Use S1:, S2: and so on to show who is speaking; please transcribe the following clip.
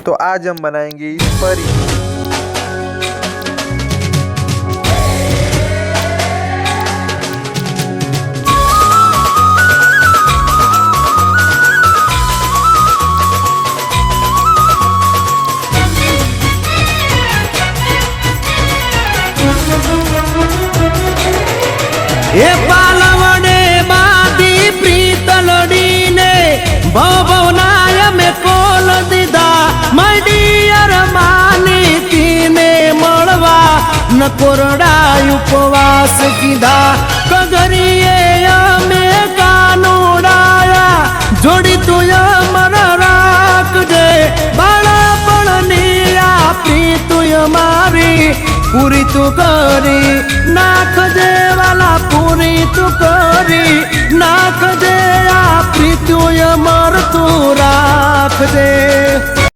S1: तो आज हम बनाएंगे इस परी।
S2: ए पालवडे बादी प्रीत लड़ीने भवनाय में कोल दीदा माय डियर मानी तीने मळवा न कोरडा उपवास कीधा कगरिये में कानूडाया जोड़ी तुय मन राख दे बाळपणनी आपी तुय मारी पूरी तू करी नाख दे वाला पूरी तू करी नाख दे आपी तुय मर तू राख दे।